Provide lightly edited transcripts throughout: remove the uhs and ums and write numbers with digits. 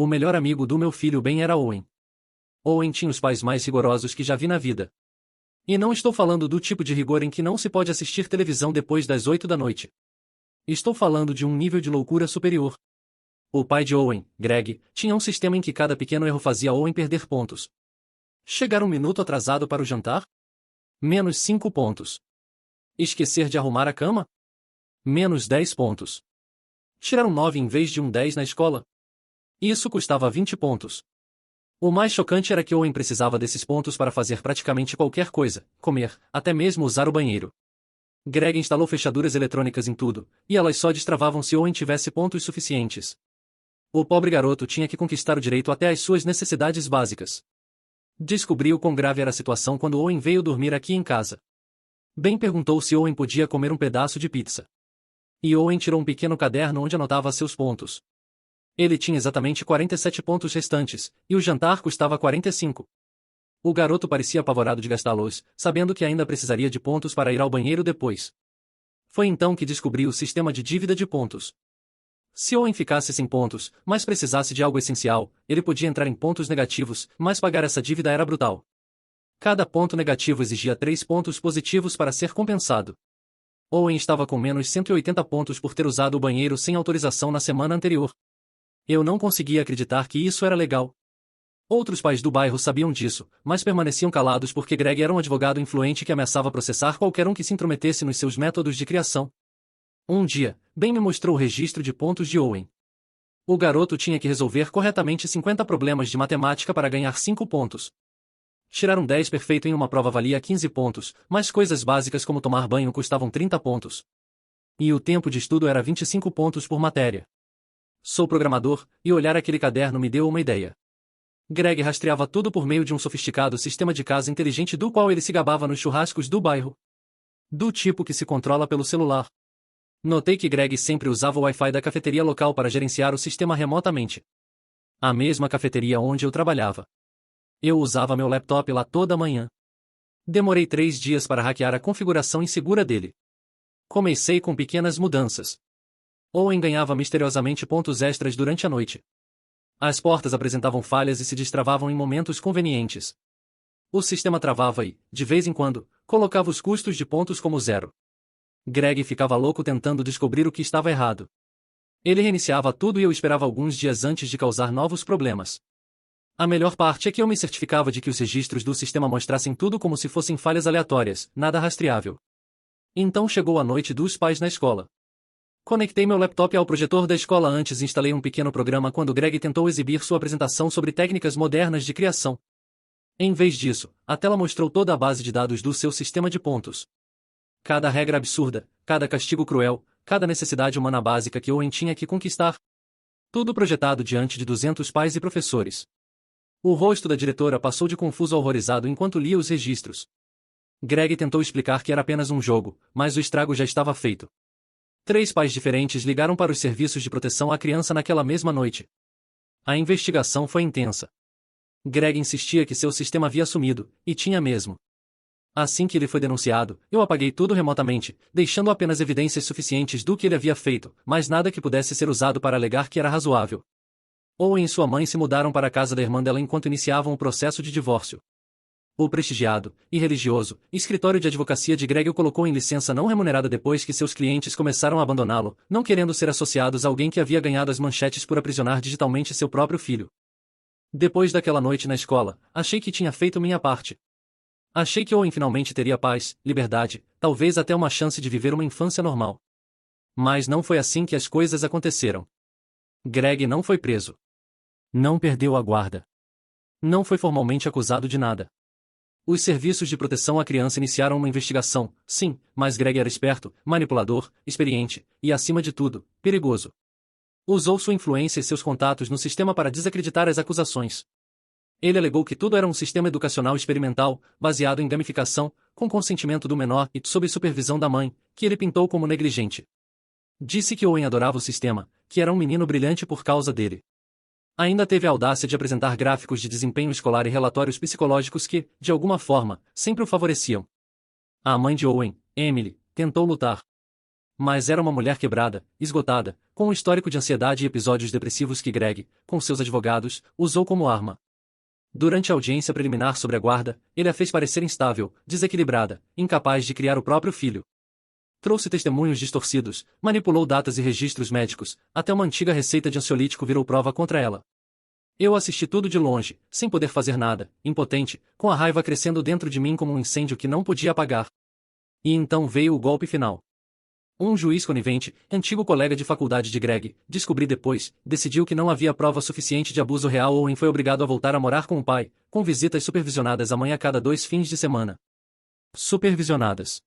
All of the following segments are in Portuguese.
O melhor amigo do meu filho Ben era Owen. Owen tinha os pais mais rigorosos que já vi na vida. E não estou falando do tipo de rigor em que não se pode assistir televisão depois das 8 da noite. Estou falando de um nível de loucura superior. O pai de Owen, Greg, tinha um sistema em que cada pequeno erro fazia Owen perder pontos. Chegar um minuto atrasado para o jantar? Menos 5 pontos. Esquecer de arrumar a cama? Menos 10 pontos. Tirar um 9 em vez de um 10 na escola? Isso custava 20 pontos. O mais chocante era que Owen precisava desses pontos para fazer praticamente qualquer coisa, comer, até mesmo usar o banheiro. Greg instalou fechaduras eletrônicas em tudo, e elas só destravavam se Owen tivesse pontos suficientes. O pobre garoto tinha que conquistar o direito até às suas necessidades básicas. Descobriu quão grave era a situação quando Owen veio dormir aqui em casa. Ben perguntou se Owen podia comer um pedaço de pizza. E Owen tirou um pequeno caderno onde anotava seus pontos. Ele tinha exatamente 47 pontos restantes, e o jantar custava 45. O garoto parecia apavorado de gastá-los, sabendo que ainda precisaria de pontos para ir ao banheiro depois. Foi então que descobriu o sistema de dívida de pontos. Se Owen ficasse sem pontos, mas precisasse de algo essencial, ele podia entrar em pontos negativos, mas pagar essa dívida era brutal. Cada ponto negativo exigia 3 pontos positivos para ser compensado. Owen estava com menos 180 pontos por ter usado o banheiro sem autorização na semana anterior. Eu não conseguia acreditar que isso era legal. Outros pais do bairro sabiam disso, mas permaneciam calados porque Greg era um advogado influente que ameaçava processar qualquer um que se intrometesse nos seus métodos de criação. Um dia, Ben me mostrou o registro de pontos de Owen. O garoto tinha que resolver corretamente 50 problemas de matemática para ganhar 5 pontos. Tirar um 10 perfeito em uma prova valia 15 pontos, mas coisas básicas como tomar banho custavam 30 pontos. E o tempo de estudo era 25 pontos por matéria. Sou programador, e olhar aquele caderno me deu uma ideia. Greg rastreava tudo por meio de um sofisticado sistema de casa inteligente do qual ele se gabava nos churrascos do bairro. Do tipo que se controla pelo celular. Notei que Greg sempre usava o Wi-Fi da cafeteria local para gerenciar o sistema remotamente. A mesma cafeteria onde eu trabalhava. Eu usava meu laptop lá toda manhã. Demorei 3 dias para hackear a configuração insegura dele. Comecei com pequenas mudanças. Owen ganhava misteriosamente pontos extras durante a noite. As portas apresentavam falhas e se destravavam em momentos convenientes. O sistema travava e, de vez em quando, colocava os custos de pontos como zero. Greg ficava louco tentando descobrir o que estava errado. Ele reiniciava tudo e eu esperava alguns dias antes de causar novos problemas. A melhor parte é que eu me certificava de que os registros do sistema mostrassem tudo como se fossem falhas aleatórias, nada rastreável. Então chegou a noite dos pais na escola. Conectei meu laptop ao projetor da escola antes e instalei um pequeno programa quando Greg tentou exibir sua apresentação sobre técnicas modernas de criação. Em vez disso, a tela mostrou toda a base de dados do seu sistema de pontos. Cada regra absurda, cada castigo cruel, cada necessidade humana básica que Owen tinha que conquistar. Tudo projetado diante de 200 pais e professores. O rosto da diretora passou de confuso a horrorizado enquanto lia os registros. Greg tentou explicar que era apenas um jogo, mas o estrago já estava feito. 3 pais diferentes ligaram para os serviços de proteção à criança naquela mesma noite. A investigação foi intensa. Greg insistia que seu sistema havia sumido, e tinha mesmo. Assim que ele foi denunciado, eu apaguei tudo remotamente, deixando apenas evidências suficientes do que ele havia feito, mas nada que pudesse ser usado para alegar que era razoável. Owen e sua mãe se mudaram para a casa da irmã dela enquanto iniciavam o processo de divórcio. O prestigiado e religioso escritório de advocacia de Greg o colocou em licença não remunerada depois que seus clientes começaram a abandoná-lo, não querendo ser associados a alguém que havia ganhado as manchetes por aprisionar digitalmente seu próprio filho. Depois daquela noite na escola, achei que tinha feito minha parte. Achei que Owen finalmente teria paz, liberdade, talvez até uma chance de viver uma infância normal. Mas não foi assim que as coisas aconteceram. Greg não foi preso. Não perdeu a guarda. Não foi formalmente acusado de nada. Os serviços de proteção à criança iniciaram uma investigação, sim, mas Greg era esperto, manipulador, experiente, e acima de tudo, perigoso. Usou sua influência e seus contatos no sistema para desacreditar as acusações. Ele alegou que tudo era um sistema educacional experimental, baseado em gamificação, com consentimento do menor e sob supervisão da mãe, que ele pintou como negligente. Disse que Owen adorava o sistema, que era um menino brilhante por causa dele. Ainda teve a audácia de apresentar gráficos de desempenho escolar e relatórios psicológicos que, de alguma forma, sempre o favoreciam. A mãe de Owen, Emily, tentou lutar. Mas era uma mulher quebrada, esgotada, com um histórico de ansiedade e episódios depressivos que Greg, com seus advogados, usou como arma. Durante a audiência preliminar sobre a guarda, ele a fez parecer instável, desequilibrada, incapaz de criar o próprio filho. Trouxe testemunhos distorcidos, manipulou datas e registros médicos, até uma antiga receita de ansiolítico virou prova contra ela. Eu assisti tudo de longe, sem poder fazer nada, impotente, com a raiva crescendo dentro de mim como um incêndio que não podia apagar. E então veio o golpe final. Um juiz conivente, antigo colega de faculdade de Greg, descobri depois, decidiu que não havia prova suficiente de abuso real. Owen foi obrigado a voltar a morar com o pai, com visitas supervisionadas à mãe a cada 2 fins de semana. Supervisionadas.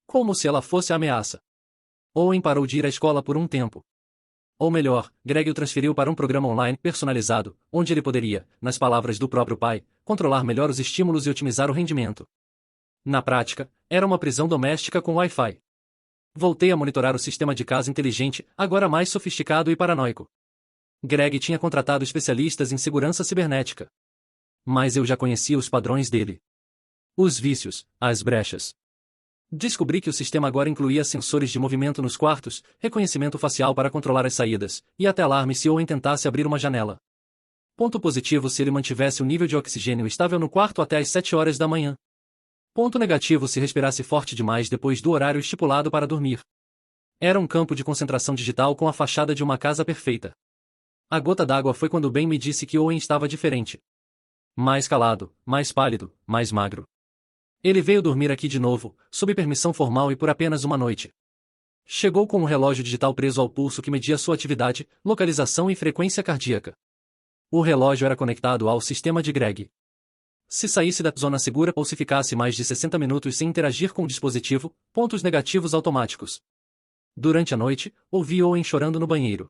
Como se ela fosse a ameaça. Owen parou de ir à escola por um tempo. Ou melhor, Greg o transferiu para um programa online personalizado, onde ele poderia, nas palavras do próprio pai, controlar melhor os estímulos e otimizar o rendimento. Na prática, era uma prisão doméstica com Wi-Fi. Voltei a monitorar o sistema de casa inteligente, agora mais sofisticado e paranoico. Greg tinha contratado especialistas em segurança cibernética. Mas eu já conhecia os padrões dele. Os vícios, as brechas. Descobri que o sistema agora incluía sensores de movimento nos quartos, reconhecimento facial para controlar as saídas, e até alarme se Owen tentasse abrir uma janela. Ponto positivo se ele mantivesse o nível de oxigênio estável no quarto até às 7 horas da manhã. Ponto negativo se respirasse forte demais depois do horário estipulado para dormir. Era um campo de concentração digital com a fachada de uma casa perfeita. A gota d'água foi quando Ben me disse que Owen estava diferente. Mais calado, mais pálido, mais magro. Ele veio dormir aqui de novo, sob permissão formal e por apenas uma noite. Chegou com um relógio digital preso ao pulso que media sua atividade, localização e frequência cardíaca. O relógio era conectado ao sistema de Greg. Se saísse da zona segura ou se ficasse mais de 60 minutos sem interagir com o dispositivo, pontos negativos automáticos. Durante a noite, ouvi Owen chorando no banheiro.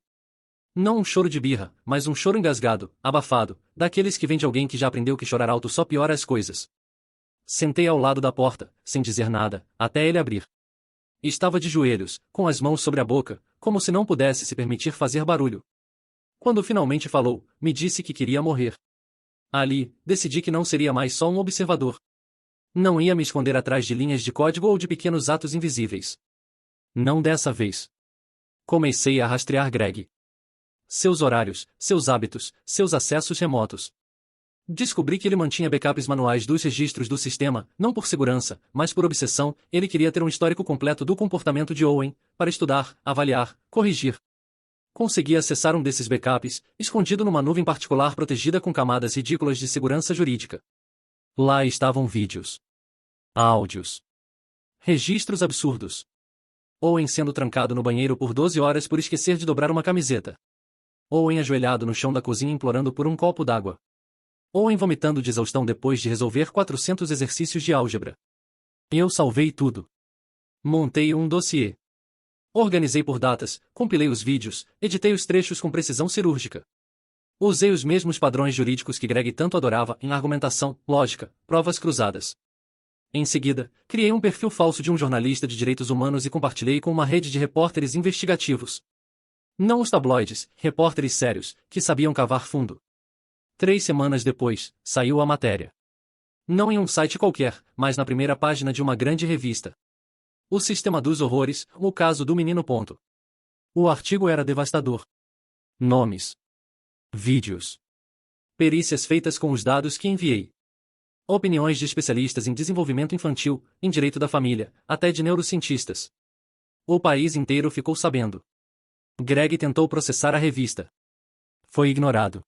Não um choro de birra, mas um choro engasgado, abafado, daqueles que vem de alguém que já aprendeu que chorar alto só piora as coisas. Sentei ao lado da porta, sem dizer nada, até ele abrir. Estava de joelhos, com as mãos sobre a boca, como se não pudesse se permitir fazer barulho. Quando finalmente falou, me disse que queria morrer. Ali, decidi que não seria mais só um observador. Não ia me esconder atrás de linhas de código ou de pequenos atos invisíveis. Não dessa vez. Comecei a rastrear Greg. Seus horários, seus hábitos, seus acessos remotos. Descobri que ele mantinha backups manuais dos registros do sistema, não por segurança, mas por obsessão. Ele queria ter um histórico completo do comportamento de Owen, para estudar, avaliar, corrigir. Consegui acessar um desses backups, escondido numa nuvem particular protegida com camadas ridículas de segurança jurídica. Lá estavam vídeos. Áudios. Registros absurdos. Owen sendo trancado no banheiro por 12 horas por esquecer de dobrar uma camiseta. Owen ajoelhado no chão da cozinha implorando por um copo d'água. Owen vomitando de exaustão depois de resolver 400 exercícios de álgebra. Eu salvei tudo. Montei um dossiê. Organizei por datas, compilei os vídeos, editei os trechos com precisão cirúrgica. Usei os mesmos padrões jurídicos que Greg tanto adorava em argumentação, lógica, provas cruzadas. Em seguida, criei um perfil falso de um jornalista de direitos humanos e compartilhei com uma rede de repórteres investigativos. Não os tabloides, repórteres sérios, que sabiam cavar fundo. 3 semanas depois, saiu a matéria. Não em um site qualquer, mas na primeira página de uma grande revista. O Sistema dos Horrores, o caso do menino. O artigo era devastador. Nomes. Vídeos. Perícias feitas com os dados que enviei. Opiniões de especialistas em desenvolvimento infantil, em direito da família, até de neurocientistas. O país inteiro ficou sabendo. Greg tentou processar a revista. Foi ignorado.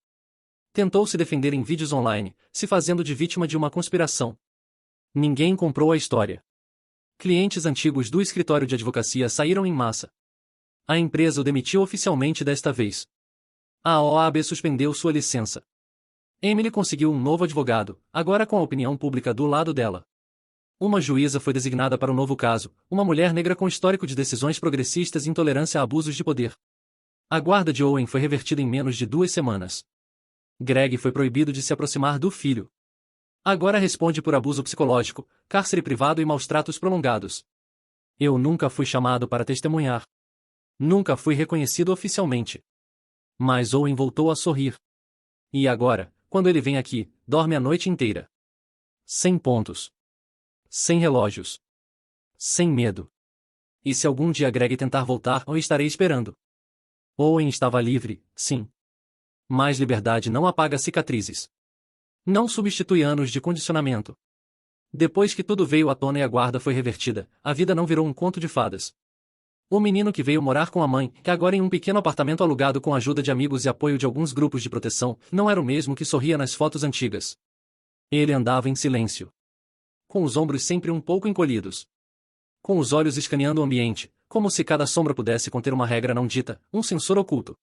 Tentou se defender em vídeos online, se fazendo de vítima de uma conspiração. Ninguém comprou a história. Clientes antigos do escritório de advocacia saíram em massa. A empresa o demitiu oficialmente desta vez. A OAB suspendeu sua licença. Emily conseguiu um novo advogado, agora com a opinião pública do lado dela. Uma juíza foi designada para o novo caso, uma mulher negra com histórico de decisões progressistas e intolerância a abusos de poder. A guarda de Owen foi revertida em menos de 2 semanas. Greg foi proibido de se aproximar do filho. Agora responde por abuso psicológico, cárcere privado e maus-tratos prolongados. Eu nunca fui chamado para testemunhar. Nunca fui reconhecido oficialmente. Mas Owen voltou a sorrir. E agora, quando ele vem aqui, dorme a noite inteira. Sem pontos. Sem relógios. Sem medo. E se algum dia Greg tentar voltar, eu estarei esperando. Owen estava livre, sim. Mas liberdade não apaga cicatrizes. Não substitui anos de condicionamento. Depois que tudo veio à tona e a guarda foi revertida, a vida não virou um conto de fadas. O menino que veio morar com a mãe, que agora em um pequeno apartamento alugado com a ajuda de amigos e apoio de alguns grupos de proteção, não era o mesmo que sorria nas fotos antigas. Ele andava em silêncio. Com os ombros sempre um pouco encolhidos. Com os olhos escaneando o ambiente, como se cada sombra pudesse conter uma regra não dita, um sensor oculto.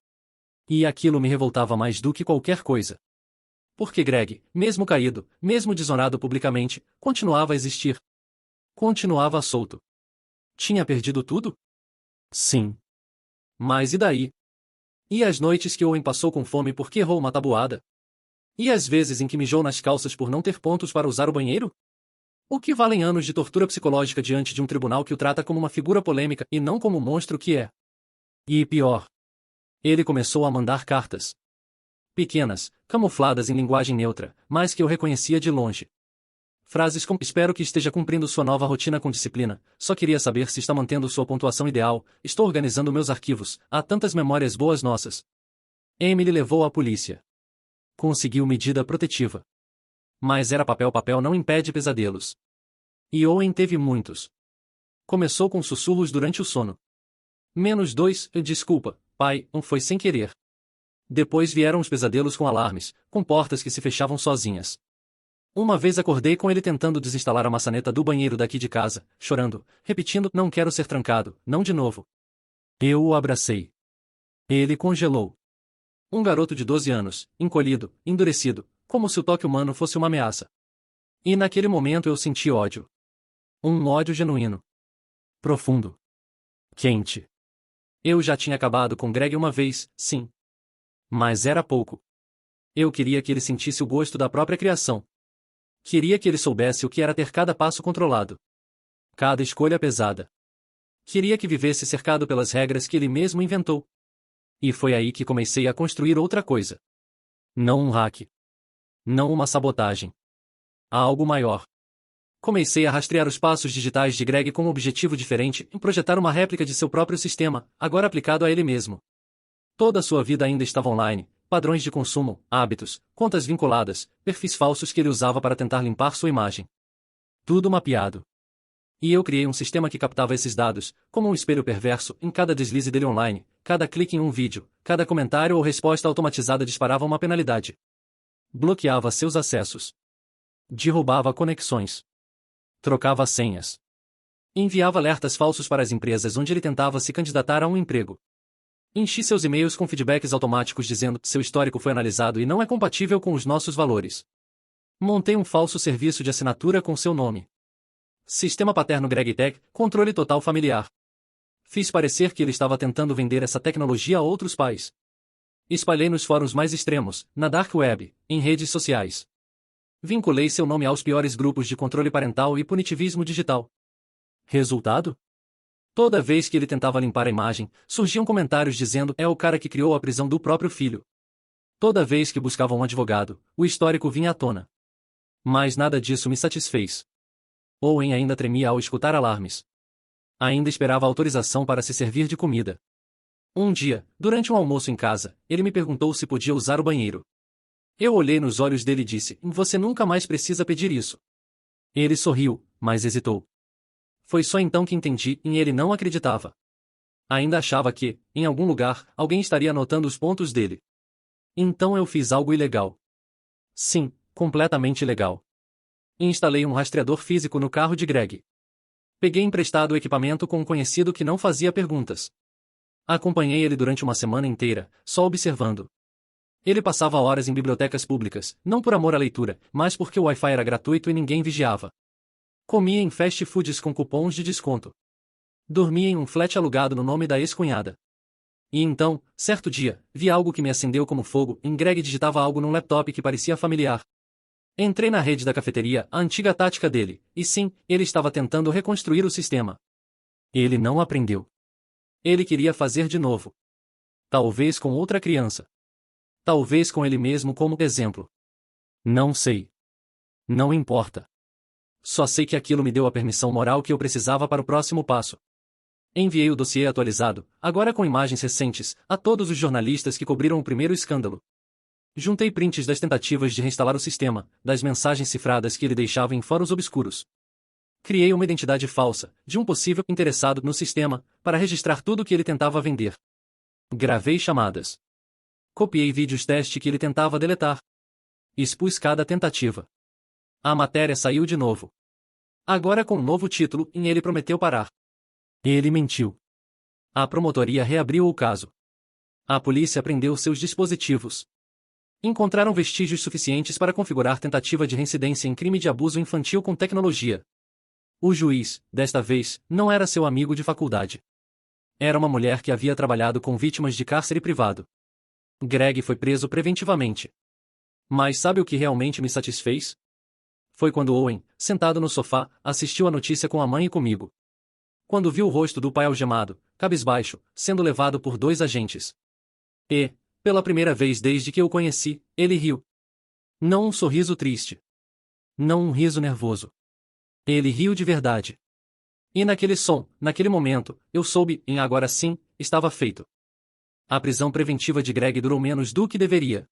E aquilo me revoltava mais do que qualquer coisa. Porque Greg, mesmo caído, mesmo desonrado publicamente, continuava a existir. Continuava solto. Tinha perdido tudo? Sim. Mas e daí? E as noites que Owen passou com fome porque errou uma tabuada? E as vezes em que mijou nas calças por não ter pontos para usar o banheiro? O que valem anos de tortura psicológica diante de um tribunal que o trata como uma figura polêmica e não como o monstro que é? E pior. Ele começou a mandar cartas. Pequenas, camufladas em linguagem neutra, mas que eu reconhecia de longe. Frases como "espero que esteja cumprindo sua nova rotina com disciplina, só queria saber se está mantendo sua pontuação ideal, estou organizando meus arquivos, há tantas memórias boas nossas." Emily levou à polícia. Conseguiu medida protetiva. Mas era papel, papel não impede pesadelos. E Owen teve muitos. Começou com sussurros durante o sono. -2, desculpa, pai, foi sem querer. Depois vieram os pesadelos com alarmes, com portas que se fechavam sozinhas. Uma vez acordei com ele tentando desinstalar a maçaneta do banheiro daqui de casa, chorando, repetindo, não quero ser trancado, não de novo. Eu o abracei. Ele congelou. Um garoto de 12 anos, encolhido, endurecido, como se o toque humano fosse uma ameaça. E naquele momento eu senti ódio. Um ódio genuíno. Profundo. Quente. Eu já tinha acabado com Greg uma vez, sim. Mas era pouco. Eu queria que ele sentisse o gosto da própria criação. Queria que ele soubesse o que era ter cada passo controlado. Cada escolha pesada. Queria que vivesse cercado pelas regras que ele mesmo inventou. E foi aí que comecei a construir outra coisa. Não um hack. Não uma sabotagem. Algo maior. Comecei a rastrear os passos digitais de Greg com um objetivo diferente, em projetar uma réplica de seu próprio sistema, agora aplicado a ele mesmo. Toda a sua vida ainda estava online, padrões de consumo, hábitos, contas vinculadas, perfis falsos que ele usava para tentar limpar sua imagem. Tudo mapeado. E eu criei um sistema que captava esses dados, como um espelho perverso, em cada deslize dele online, cada clique em um vídeo, cada comentário ou resposta automatizada disparava uma penalidade. Bloqueava seus acessos. Derrubava conexões. Trocava senhas. Enviava alertas falsos para as empresas onde ele tentava se candidatar a um emprego. Enchi seus e-mails com feedbacks automáticos dizendo que seu histórico foi analisado e não é compatível com os nossos valores. Montei um falso serviço de assinatura com seu nome. Sistema paterno Greg Tech, controle total familiar. Fiz parecer que ele estava tentando vender essa tecnologia a outros pais. Espalhei nos fóruns mais extremos, na dark web, em redes sociais. Vinculei seu nome aos piores grupos de controle parental e punitivismo digital. Resultado? Toda vez que ele tentava limpar a imagem, surgiam comentários dizendo é o cara que criou a prisão do próprio filho. Toda vez que buscava um advogado, o histórico vinha à tona. Mas nada disso me satisfez. Owen ainda tremia ao escutar alarmes. Ainda esperava autorização para se servir de comida. Um dia, durante um almoço em casa, ele me perguntou se podia usar o banheiro. Eu olhei nos olhos dele e disse, você nunca mais precisa pedir isso. Ele sorriu, mas hesitou. Foi só então que entendi, e ele não acreditava. Ainda achava que, em algum lugar, alguém estaria anotando os pontos dele. Então eu fiz algo ilegal. Sim, completamente ilegal. Instalei um rastreador físico no carro de Greg. Peguei emprestado o equipamento com um conhecido que não fazia perguntas. Acompanhei ele durante uma semana inteira, só observando. Ele passava horas em bibliotecas públicas, não por amor à leitura, mas porque o Wi-Fi era gratuito e ninguém vigiava. Comia em fast foods com cupons de desconto. Dormia em um flat alugado no nome da ex-cunhada. E então, certo dia, vi algo que me acendeu como fogo, e Greg digitava algo num laptop que parecia familiar. Entrei na rede da cafeteria, a antiga tática dele, e sim, ele estava tentando reconstruir o sistema. Ele não aprendeu. Ele queria fazer de novo. Talvez com outra criança. Talvez com ele mesmo como exemplo. Não sei. Não importa. Só sei que aquilo me deu a permissão moral que eu precisava para o próximo passo. Enviei o dossiê atualizado, agora com imagens recentes, a todos os jornalistas que cobriram o primeiro escândalo. Juntei prints das tentativas de reinstalar o sistema, das mensagens cifradas que ele deixava em fóruns obscuros. Criei uma identidade falsa, de um possível interessado no sistema, para registrar tudo o que ele tentava vender. Gravei chamadas. Copiei vídeos teste que ele tentava deletar. Expus cada tentativa. A matéria saiu de novo. Agora com um novo título, e ele prometeu parar. Ele mentiu. A promotoria reabriu o caso. A polícia prendeu seus dispositivos. Encontraram vestígios suficientes para configurar tentativa de reincidência em crime de abuso infantil com tecnologia. O juiz, desta vez, não era seu amigo de faculdade. Era uma mulher que havia trabalhado com vítimas de cárcere privado. Greg foi preso preventivamente. Mas sabe o que realmente me satisfez? Foi quando Owen, sentado no sofá, assistiu a notícia com a mãe e comigo. Quando viu o rosto do pai algemado, cabisbaixo, sendo levado por 2 agentes. E, pela primeira vez desde que eu o conheci, ele riu. Não um sorriso triste. Não um riso nervoso. Ele riu de verdade. E naquele som, naquele momento, eu soube, e agora sim, estava feito. A prisão preventiva de Greg durou menos do que deveria.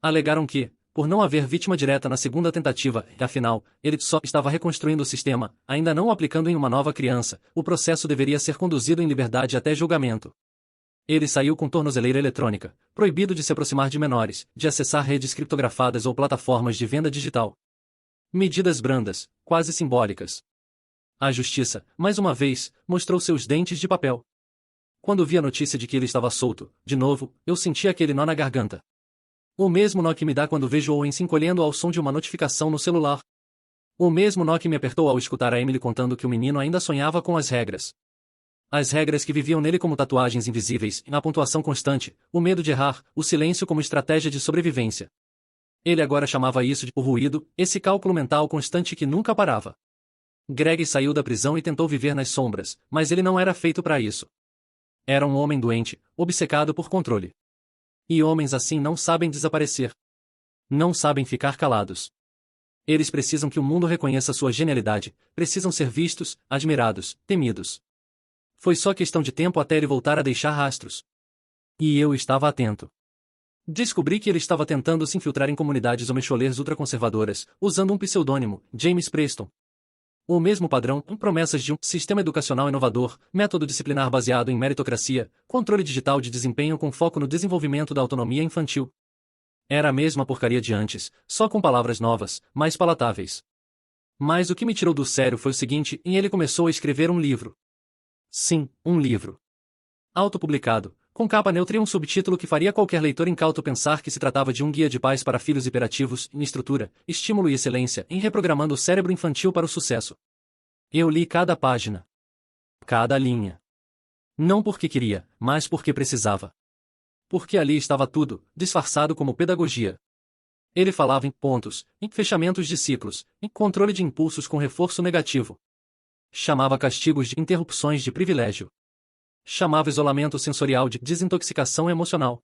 Alegaram que, por não haver vítima direta na segunda tentativa, e afinal, ele só estava reconstruindo o sistema, ainda não o aplicando em uma nova criança, o processo deveria ser conduzido em liberdade até julgamento. Ele saiu com tornozeleira eletrônica, proibido de se aproximar de menores, de acessar redes criptografadas ou plataformas de venda digital. Medidas brandas, quase simbólicas. A justiça, mais uma vez, mostrou seus dentes de papel. Quando vi a notícia de que ele estava solto, de novo, eu senti aquele nó na garganta. O mesmo nó que me dá quando vejo Owen se encolhendo ao som de uma notificação no celular. O mesmo nó que me apertou ao escutar a Emily contando que o menino ainda sonhava com as regras. As regras que viviam nele como tatuagens invisíveis, na pontuação constante, o medo de errar, o silêncio como estratégia de sobrevivência. Ele agora chamava isso de o ruído, esse cálculo mental constante que nunca parava. Greg saiu da prisão e tentou viver nas sombras, mas ele não era feito para isso. Era um homem doente, obcecado por controle. E homens assim não sabem desaparecer. Não sabem ficar calados. Eles precisam que o mundo reconheça sua genialidade, precisam ser vistos, admirados, temidos. Foi só questão de tempo até ele voltar a deixar rastros. E eu estava atento. Descobri que ele estava tentando se infiltrar em comunidades homexolers ultraconservadoras, usando um pseudônimo, James Preston. O mesmo padrão, promessas de um sistema educacional inovador, método disciplinar baseado em meritocracia, controle digital de desempenho com foco no desenvolvimento da autonomia infantil. Era a mesma porcaria de antes, só com palavras novas, mais palatáveis. Mas o que me tirou do sério foi o seguinte, e ele começou a escrever um livro. Sim, um livro. Autopublicado, com capa neutra e um subtítulo que faria qualquer leitor incauto pensar que se tratava de um guia de pais para filhos hiperativos, em estrutura, estímulo e excelência, em reprogramando o cérebro infantil para o sucesso. Eu li cada página. Cada linha. Não porque queria, mas porque precisava. Porque ali estava tudo, disfarçado como pedagogia. Ele falava em pontos, em fechamentos de ciclos, em controle de impulsos com reforço negativo. Chamava castigos de interrupções de privilégio. Chamava isolamento sensorial de desintoxicação emocional.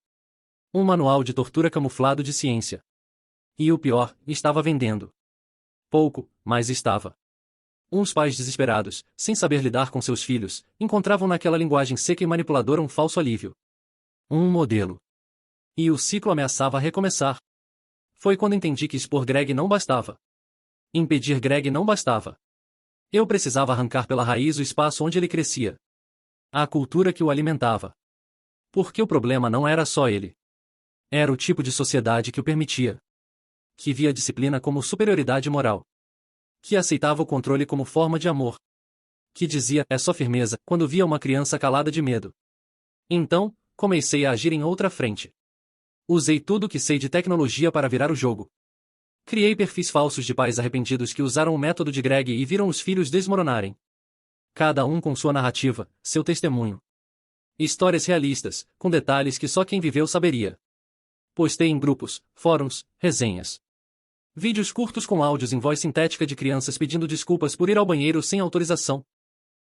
Um manual de tortura camuflado de ciência. E o pior, estava vendendo. Pouco, mas estava. Uns pais desesperados, sem saber lidar com seus filhos, encontravam naquela linguagem seca e manipuladora um falso alívio. Um modelo. E o ciclo ameaçava recomeçar. Foi quando entendi que expor Greg não bastava. Impedir Greg não bastava. Eu precisava arrancar pela raiz o espaço onde ele crescia. A cultura que o alimentava. Porque o problema não era só ele. Era o tipo de sociedade que o permitia. Que via a disciplina como superioridade moral. Que aceitava o controle como forma de amor. Que dizia, é só firmeza, quando via uma criança calada de medo. Então, comecei a agir em outra frente. Usei tudo o que sei de tecnologia para virar o jogo. Criei perfis falsos de pais arrependidos que usaram o método de Greg e viram os filhos desmoronarem. Cada um com sua narrativa, seu testemunho. Histórias realistas, com detalhes que só quem viveu saberia. Postei em grupos, fóruns, resenhas. Vídeos curtos com áudios em voz sintética de crianças pedindo desculpas por ir ao banheiro sem autorização.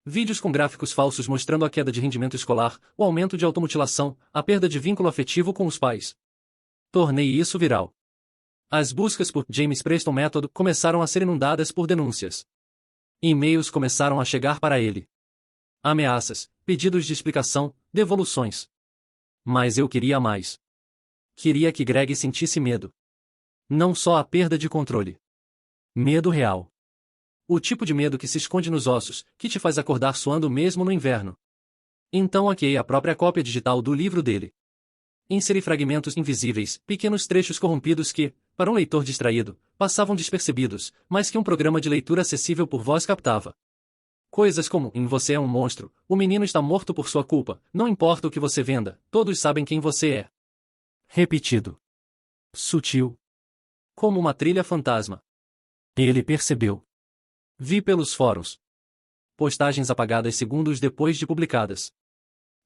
Vídeos com gráficos falsos mostrando a queda de rendimento escolar, o aumento de automutilação, a perda de vínculo afetivo com os pais. Tornei isso viral. As buscas por James Preston Método começaram a ser inundadas por denúncias. E-mails começaram a chegar para ele. Ameaças, pedidos de explicação, devoluções. Mas eu queria mais. Queria que Greg sentisse medo. Não só a perda de controle. Medo real. O tipo de medo que se esconde nos ossos, que te faz acordar suando mesmo no inverno. Então hackei a própria cópia digital do livro dele. Inseri fragmentos invisíveis, pequenos trechos corrompidos que, para um leitor distraído, passavam despercebidos, mas que um programa de leitura acessível por voz captava. Coisas como: em você é um monstro, o menino está morto por sua culpa, não importa o que você venda, todos sabem quem você é. Repetido. Sutil. Como uma trilha fantasma. Ele percebeu. Vi pelos fóruns. Postagens apagadas segundos depois de publicadas.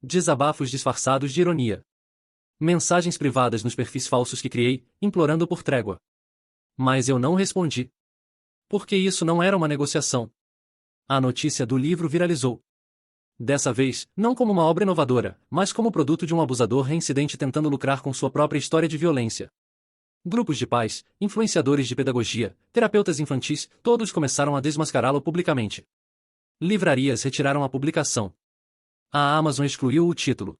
Desabafos disfarçados de ironia. Mensagens privadas nos perfis falsos que criei, implorando por trégua. Mas eu não respondi. Porque isso não era uma negociação. A notícia do livro viralizou. Dessa vez, não como uma obra inovadora, mas como produto de um abusador reincidente tentando lucrar com sua própria história de violência. Grupos de pais, influenciadores de pedagogia, terapeutas infantis, todos começaram a desmascará-lo publicamente. Livrarias retiraram a publicação. A Amazon excluiu o título.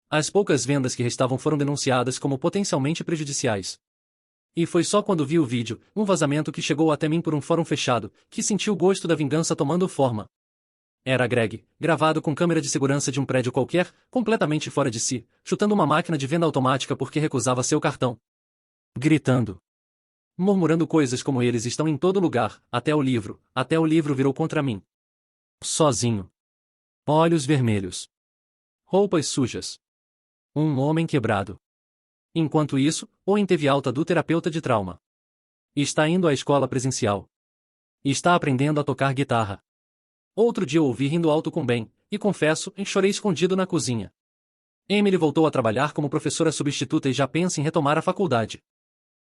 As poucas vendas que restavam foram denunciadas como potencialmente prejudiciais. E foi só quando vi o vídeo, um vazamento que chegou até mim por um fórum fechado, que senti o gosto da vingança tomando forma. Era Greg, gravado com câmera de segurança de um prédio qualquer, completamente fora de si, chutando uma máquina de venda automática porque recusava seu cartão. Gritando. Murmurando coisas como eles estão em todo lugar, até o livro virou contra mim. Sozinho. Olhos vermelhos. Roupas sujas. Um homem quebrado. Enquanto isso, Owen teve alta do terapeuta de trauma. Está indo à escola presencial. Está aprendendo a tocar guitarra. Outro dia eu ouvi rindo alto com Ben, e confesso, chorei escondido na cozinha. Emily voltou a trabalhar como professora substituta e já pensa em retomar a faculdade.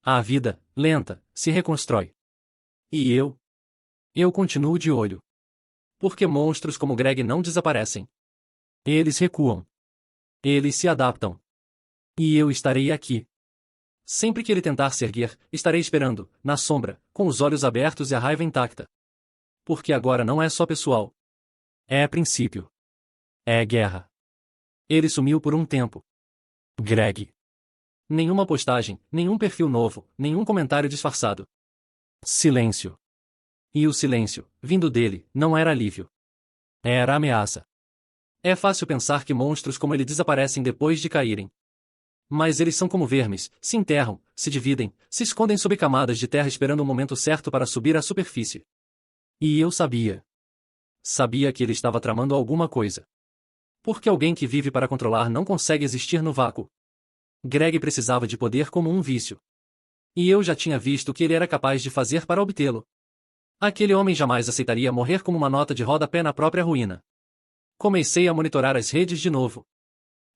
A vida, lenta, se reconstrói. E eu? Eu continuo de olho. Porque monstros como Greg não desaparecem. Eles recuam. Eles se adaptam. E eu estarei aqui. Sempre que ele tentar se erguer, estarei esperando, na sombra, com os olhos abertos e a raiva intacta. Porque agora não é só pessoal. É princípio. É guerra. Ele sumiu por um tempo. Greg. Nenhuma postagem, nenhum perfil novo, nenhum comentário disfarçado. Silêncio. E o silêncio, vindo dele, não era alívio. Era ameaça. É fácil pensar que monstros como ele desaparecem depois de caírem. Mas eles são como vermes, se enterram, se dividem, se escondem sob camadas de terra esperando o momento certo para subir à superfície. E eu sabia. Sabia que ele estava tramando alguma coisa. Porque alguém que vive para controlar não consegue existir no vácuo. Greg precisava de poder como um vício. E eu já tinha visto o que ele era capaz de fazer para obtê-lo. Aquele homem jamais aceitaria morrer como uma nota de rodapé na própria ruína. Comecei a monitorar as redes de novo.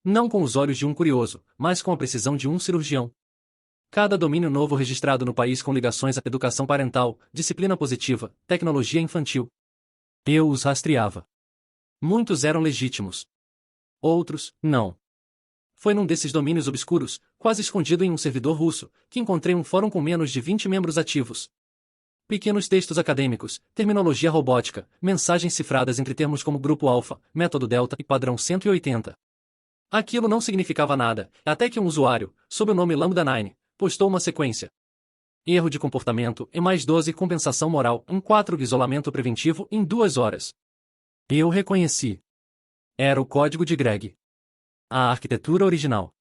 Não com os olhos de um curioso, mas com a precisão de um cirurgião. Cada domínio novo registrado no país com ligações à educação parental, disciplina positiva, tecnologia infantil. Eu os rastreava. Muitos eram legítimos. Outros, não. Foi num desses domínios obscuros, quase escondido em um servidor russo, que encontrei um fórum com menos de 20 membros ativos. Pequenos textos acadêmicos, terminologia robótica, mensagens cifradas entre termos como Grupo Alpha, Método Delta e Padrão 180. Aquilo não significava nada, até que um usuário, sob o nome Lambda9, postou uma sequência. Erro de comportamento, E mais 12 compensação moral, 4 isolamento preventivo em 2 horas. Eu reconheci. Era o código de Greg. A arquitetura original.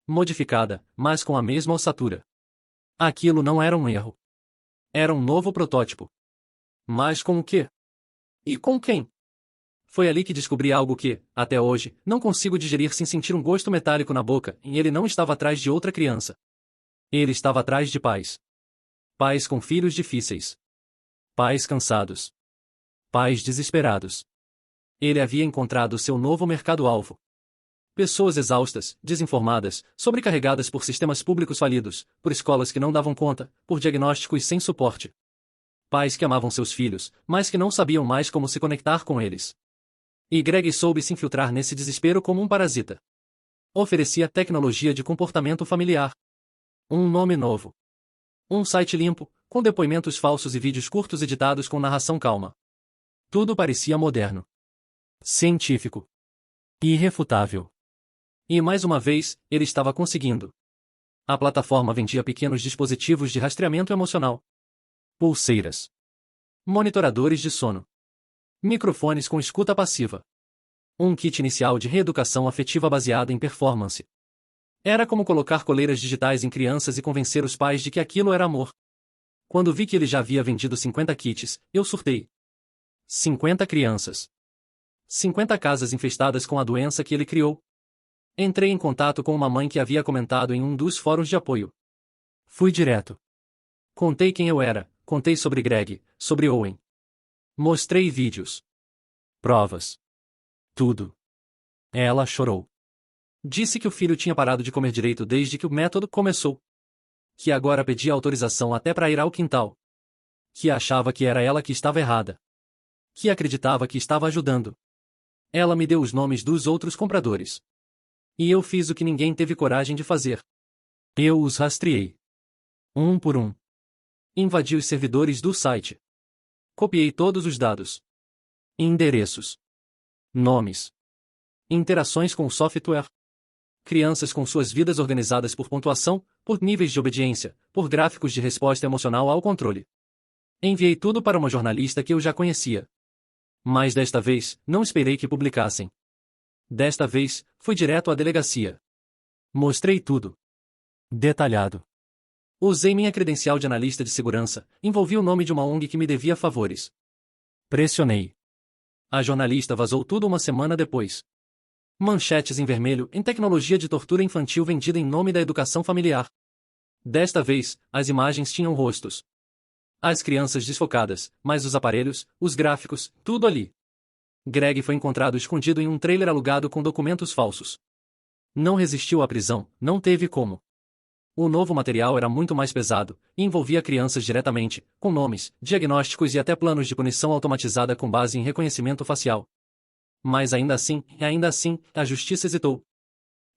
Modificada, mas com a mesma ossatura. Aquilo não era um erro. Era um novo protótipo. Mas com o quê? E com quem? Foi ali que descobri algo que, até hoje, não consigo digerir sem sentir um gosto metálico na boca, e ele não estava atrás de outra criança. Ele estava atrás de pais. Pais com filhos difíceis. Pais cansados. Pais desesperados. Ele havia encontrado seu novo mercado-alvo. Pessoas exaustas, desinformadas, sobrecarregadas por sistemas públicos falidos, por escolas que não davam conta, por diagnósticos sem suporte. Pais que amavam seus filhos, mas que não sabiam mais como se conectar com eles. E Greg soube se infiltrar nesse desespero como um parasita. Oferecia tecnologia de comportamento familiar. Um nome novo. Um site limpo, com depoimentos falsos e vídeos curtos editados com narração calma. Tudo parecia moderno. Científico. Irrefutável. E mais uma vez, ele estava conseguindo. A plataforma vendia pequenos dispositivos de rastreamento emocional. Pulseiras. Monitoradores de sono. Microfones com escuta passiva. Um kit inicial de reeducação afetiva baseado em performance. Era como colocar coleiras digitais em crianças e convencer os pais de que aquilo era amor. Quando vi que ele já havia vendido 50 kits, eu surtei. 50 crianças. 50 casas infestadas com a doença que ele criou. Entrei em contato com uma mãe que havia comentado em um dos fóruns de apoio. Fui direto. Contei quem eu era, contei sobre Greg, sobre Owen. Mostrei vídeos. Provas. Tudo. Ela chorou. Disse que o filho tinha parado de comer direito desde que o método começou. Que agora pedia autorização até para ir ao quintal. Que achava que era ela que estava errada. Que acreditava que estava ajudando. Ela me deu os nomes dos outros compradores. E eu fiz o que ninguém teve coragem de fazer. Eu os rastreei. Um por um. Invadi os servidores do site. Copiei todos os dados. Endereços. Nomes. Interações com o software. Crianças com suas vidas organizadas por pontuação, por níveis de obediência, por gráficos de resposta emocional ao controle. Enviei tudo para uma jornalista que eu já conhecia. Mas desta vez, não esperei que publicassem. Desta vez, fui direto à delegacia. Mostrei tudo. Detalhado. Usei minha credencial de analista de segurança, envolvi o nome de uma ONG que me devia favores. Pressionei. A jornalista vazou tudo uma semana depois. Manchetes em vermelho em tecnologia de tortura infantil vendida em nome da educação familiar. Desta vez, as imagens tinham rostos. As crianças desfocadas, mas os aparelhos, os gráficos, tudo ali. Greg foi encontrado escondido em um trailer alugado com documentos falsos. Não resistiu à prisão, não teve como. O novo material era muito mais pesado, e envolvia crianças diretamente, com nomes, diagnósticos e até planos de punição automatizada com base em reconhecimento facial. Mas ainda assim, a justiça hesitou.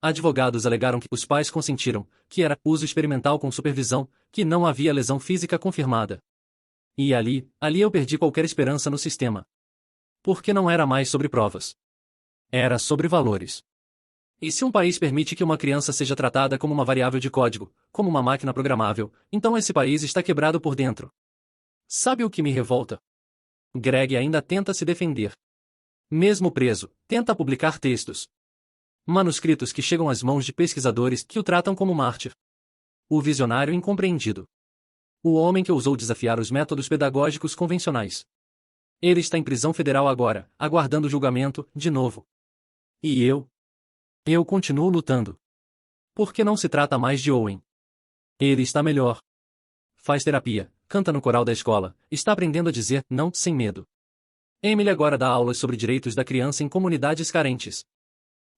Advogados alegaram que os pais consentiram, que era uso experimental com supervisão, que não havia lesão física confirmada. E ali eu perdi qualquer esperança no sistema. Porque não era mais sobre provas. Era sobre valores. E se um país permite que uma criança seja tratada como uma variável de código, como uma máquina programável, então esse país está quebrado por dentro. Sabe o que me revolta? Greg ainda tenta se defender. Mesmo preso, tenta publicar textos. Manuscritos que chegam às mãos de pesquisadores que o tratam como mártir. O visionário incompreendido. O homem que ousou desafiar os métodos pedagógicos convencionais. Ele está em prisão federal agora, aguardando julgamento, de novo. E eu? Eu continuo lutando. Porque não se trata mais de Owen. Ele está melhor. Faz terapia, canta no coral da escola, está aprendendo a dizer não sem medo. Emily agora dá aulas sobre direitos da criança em comunidades carentes.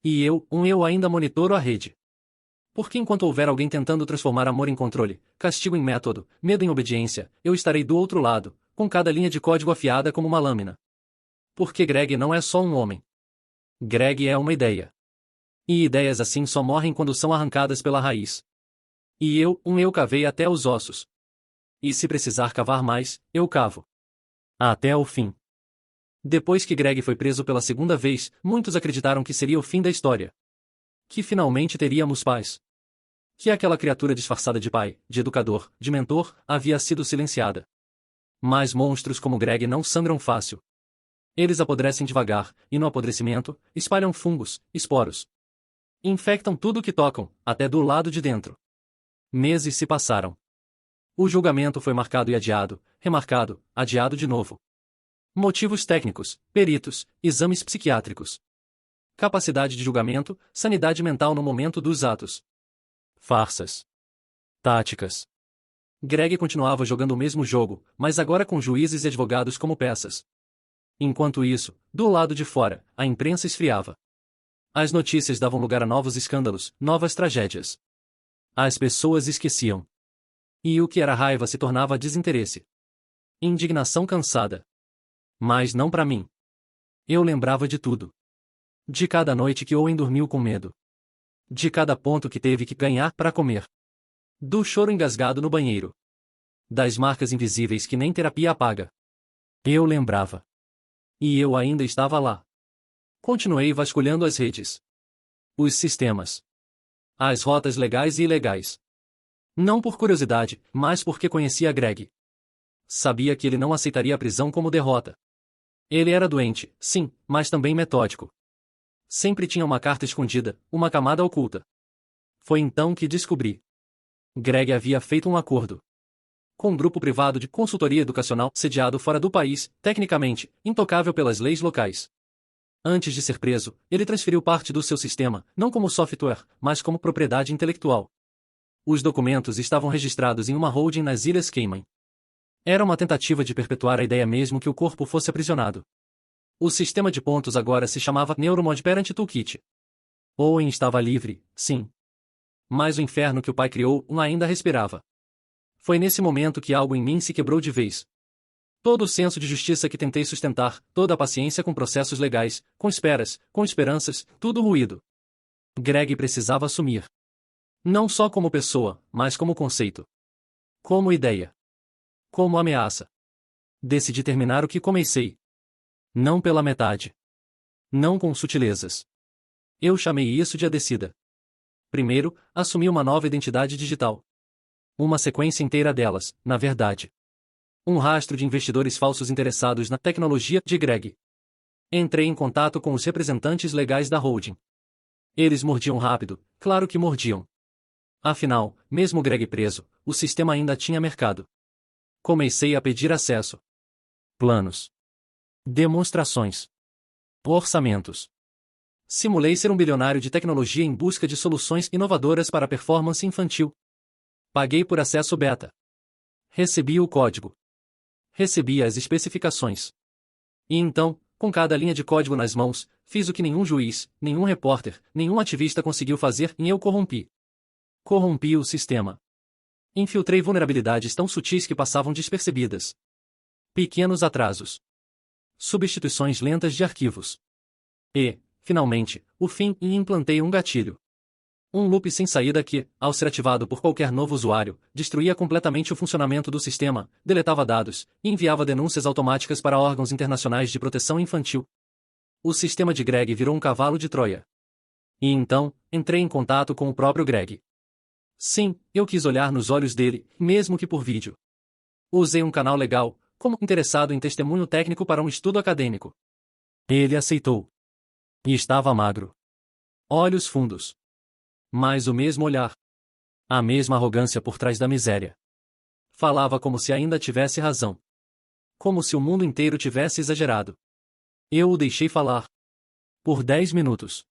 E eu ainda monitoro a rede. Porque enquanto houver alguém tentando transformar amor em controle, castigo em método, medo em obediência, eu estarei do outro lado, com cada linha de código afiada como uma lâmina. Porque Greg não é só um homem. Greg é uma ideia. E ideias assim só morrem quando são arrancadas pela raiz. E eu cavei até os ossos. E se precisar cavar mais, eu cavo. Até o fim. Depois que Greg foi preso pela segunda vez, muitos acreditaram que seria o fim da história. Que finalmente teríamos paz. Que aquela criatura disfarçada de pai, de educador, de mentor, havia sido silenciada. Mas monstros como Greg não sangram fácil. Eles apodrecem devagar, e no apodrecimento, espalham fungos, esporos. Infectam tudo o que tocam, até do lado de dentro. Meses se passaram. O julgamento foi marcado e adiado, remarcado, adiado de novo. Motivos técnicos, peritos, exames psiquiátricos. Capacidade de julgamento, sanidade mental no momento dos atos. Farsas. Táticas. Greg continuava jogando o mesmo jogo, mas agora com juízes e advogados como peças. Enquanto isso, do lado de fora, a imprensa esfriava. As notícias davam lugar a novos escândalos, novas tragédias. As pessoas esqueciam. E o que era raiva se tornava desinteresse. Indignação cansada. Mas não para mim. Eu lembrava de tudo. De cada noite que Owen dormiu com medo. De cada ponto que teve que ganhar para comer. Do choro engasgado no banheiro. Das marcas invisíveis que nem terapia apaga. Eu lembrava. E eu ainda estava lá. Continuei vasculhando as redes, os sistemas, as rotas legais e ilegais. Não por curiosidade, mas porque conhecia Greg. Sabia que ele não aceitaria a prisão como derrota. Ele era doente, sim, mas também metódico. Sempre tinha uma carta escondida, uma camada oculta. Foi então que descobri. Greg havia feito um acordo com um grupo privado de consultoria educacional sediado fora do país, tecnicamente, intocável pelas leis locais. Antes de ser preso, ele transferiu parte do seu sistema, não como software, mas como propriedade intelectual. Os documentos estavam registrados em uma holding nas Ilhas Cayman. Era uma tentativa de perpetuar a ideia mesmo que o corpo fosse aprisionado. O sistema de pontos agora se chamava Neuromod Parent Toolkit. Owen estava livre, sim. Mas o inferno que o pai criou ainda respirava. Foi nesse momento que algo em mim se quebrou de vez. Todo o senso de justiça que tentei sustentar, toda a paciência com processos legais, com esperas, com esperanças, tudo ruído. Greg precisava assumir. Não só como pessoa, mas como conceito. Como ideia. Como ameaça. Decidi terminar o que comecei. Não pela metade. Não com sutilezas. Eu chamei isso de a descida. Primeiro, assumi uma nova identidade digital. Uma sequência inteira delas, na verdade. Um rastro de investidores falsos interessados na tecnologia de Greg. Entrei em contato com os representantes legais da holding. Eles mordiam rápido, claro que mordiam. Afinal, mesmo Greg preso, o sistema ainda tinha mercado. Comecei a pedir acesso. Planos. Demonstrações. Orçamentos. Simulei ser um bilionário de tecnologia em busca de soluções inovadoras para a performance infantil. Paguei por acesso beta. Recebi o código. Recebi as especificações. E então, com cada linha de código nas mãos, fiz o que nenhum juiz, nenhum repórter, nenhum ativista conseguiu fazer e eu corrompi. Corrompi o sistema. Infiltrei vulnerabilidades tão sutis que passavam despercebidas. Pequenos atrasos. Substituições lentas de arquivos. E, finalmente, o fim e implantei um gatilho. Um loop sem saída que, ao ser ativado por qualquer novo usuário, destruía completamente o funcionamento do sistema, deletava dados, e enviava denúncias automáticas para órgãos internacionais de proteção infantil. O sistema de Greg virou um cavalo de Troia. E então, entrei em contato com o próprio Greg. Sim, eu quis olhar nos olhos dele, mesmo que por vídeo. Usei um canal legal, como interessado em testemunho técnico para um estudo acadêmico. Ele aceitou. E estava magro. Olhos fundos. Mas o mesmo olhar. A mesma arrogância por trás da miséria. Falava como se ainda tivesse razão. Como se o mundo inteiro tivesse exagerado. Eu o deixei falar. Por 10 minutos.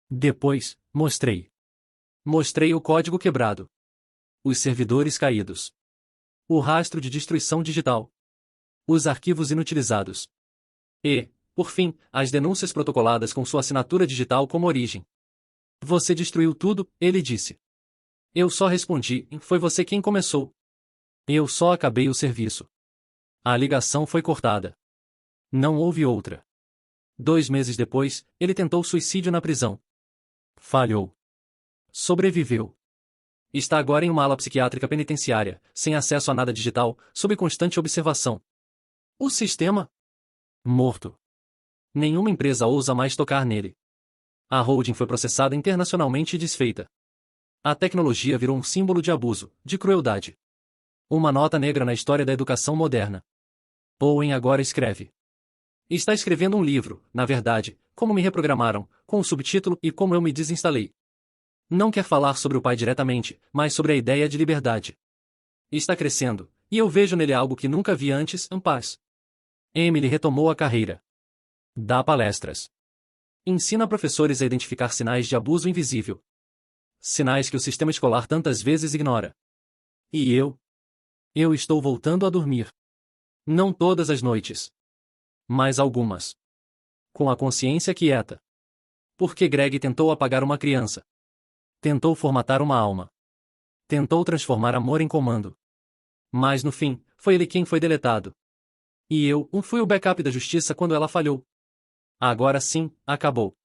Depois, mostrei. Mostrei o código quebrado. Os servidores caídos. O rastro de destruição digital. Os arquivos inutilizados. E, por fim, as denúncias protocoladas com sua assinatura digital como origem. Você destruiu tudo, ele disse. Eu só respondi, foi você quem começou. Eu só acabei o serviço. A ligação foi cortada. Não houve outra. 2 meses depois, ele tentou suicídio na prisão. Falhou. Sobreviveu. Está agora em uma ala psiquiátrica penitenciária, sem acesso a nada digital, sob constante observação. O sistema? Morto. Nenhuma empresa ousa mais tocar nele. A holding foi processada internacionalmente e desfeita. A tecnologia virou um símbolo de abuso, de crueldade. Uma nota negra na história da educação moderna. Owen agora escreve. Está escrevendo um livro, na verdade, como me reprogramaram, com o subtítulo e como eu me desinstalei. Não quer falar sobre o pai diretamente, mas sobre a ideia de liberdade. Está crescendo, e eu vejo nele algo que nunca vi antes, em paz. Emily retomou a carreira. Dá palestras. Ensina professores a identificar sinais de abuso invisível. Sinais que o sistema escolar tantas vezes ignora. E eu? Eu estou voltando a dormir. Não todas as noites. Mas algumas. Com a consciência quieta. Porque Greg tentou apagar uma criança. Tentou formatar uma alma. Tentou transformar amor em comando. Mas no fim, foi ele quem foi deletado. E eu fui o backup da justiça quando ela falhou. Agora sim, acabou.